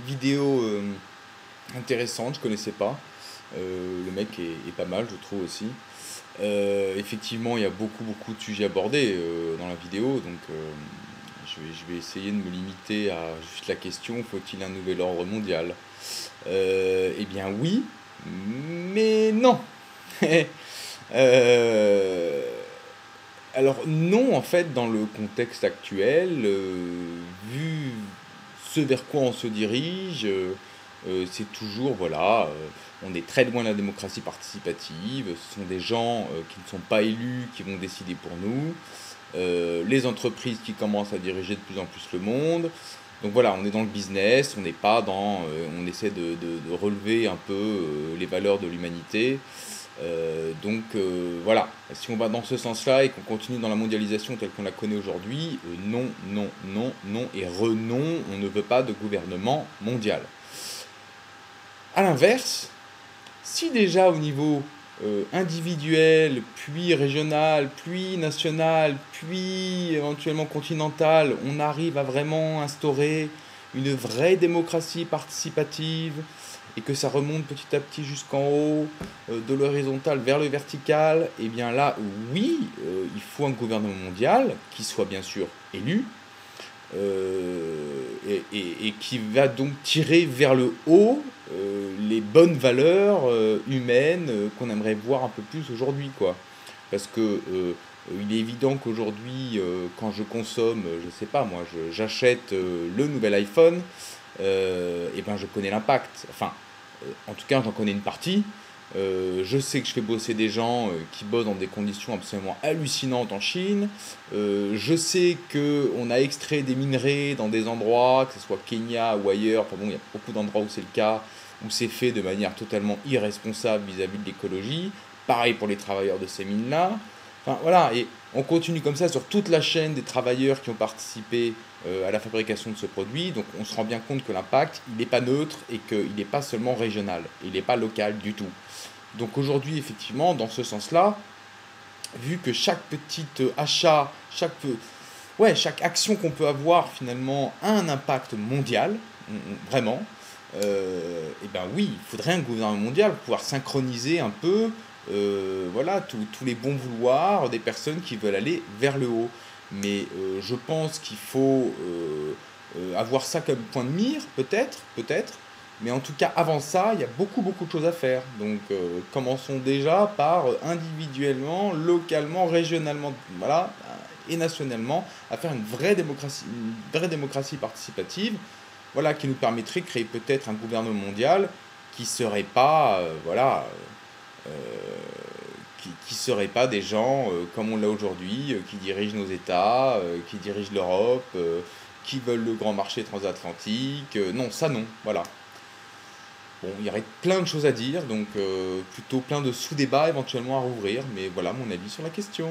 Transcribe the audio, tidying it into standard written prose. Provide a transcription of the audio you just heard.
vidéo intéressante, je connaissais pas. Le mec est pas mal, je trouve aussi. Effectivement, il y a beaucoup de sujets abordés dans la vidéo, donc je vais essayer de me limiter à juste la question, faut-il un nouvel ordre mondial? Eh bien oui, mais non. Euh, alors non, en fait, dans le contexte actuel, vu ce vers quoi on se dirige, c'est toujours, voilà, on est très loin de la démocratie participative, ce sont des gens qui ne sont pas élus qui vont décider pour nous, les entreprises qui commencent à diriger de plus en plus le monde. Donc voilà, on est dans le business, on n'est pas dans, on essaie de relever un peu les valeurs de l'humanité. Voilà, si on va dans ce sens-là et qu'on continue dans la mondialisation telle qu'on la connaît aujourd'hui, non, non, non, non et renon, on ne veut pas de gouvernement mondial. A l'inverse, si déjà au niveau individuel, puis régional, puis national, puis éventuellement continental, on arrive à vraiment instaurer une vraie démocratie participative et que ça remonte petit à petit jusqu'en haut, de l'horizontal vers le vertical, et bien là, oui, il faut un gouvernement mondial qui soit bien sûr élu, et qui va donc tirer vers le haut les bonnes valeurs humaines qu'on aimerait voir un peu plus aujourd'hui, quoi. Parce que il est évident qu'aujourd'hui, quand je consomme, je sais pas moi, j'achète le nouvel iPhone, et ben je connais l'impact. Enfin, en tout cas, j'en connais une partie. Je sais que je fais bosser des gens qui bossent dans des conditions absolument hallucinantes en Chine. Je sais qu'on a extrait des minerais dans des endroits, que ce soit Kenya ou ailleurs. Enfin bon, il y a beaucoup d'endroits où c'est le cas, où c'est fait de manière totalement irresponsable vis-à-vis de l'écologie. Pareil pour les travailleurs de ces mines-là. Enfin voilà, et on continue comme ça sur toute la chaîne des travailleurs qui ont participé à la fabrication de ce produit. Donc on se rend bien compte que l'impact, il n'est pas neutre et qu'il n'est pas seulement régional, il n'est pas local du tout. Donc aujourd'hui, effectivement, dans ce sens-là, vu que chaque petit achat, chaque action qu'on peut avoir finalement a un impact mondial, vraiment, et ben oui, il faudrait un gouvernement mondial pour pouvoir synchroniser un peu voilà, tous les bons vouloirs des personnes qui veulent aller vers le haut. Mais je pense qu'il faut avoir ça comme point de mire, peut-être. Mais en tout cas, avant ça, il y a beaucoup de choses à faire. Donc, commençons déjà par individuellement, localement, régionalement, voilà, et nationalement, à faire une vraie démocratie participative, voilà, qui nous permettrait de créer peut-être un gouvernement mondial qui serait pas, euh, qui serait pas des gens comme on l'a aujourd'hui, qui dirigent nos États, qui dirigent l'Europe, qui veulent le grand marché transatlantique. Non, ça non, voilà. Bon, il y aurait plein de choses à dire, donc plutôt plein de sous-débats éventuellement à rouvrir, mais voilà mon avis sur la question.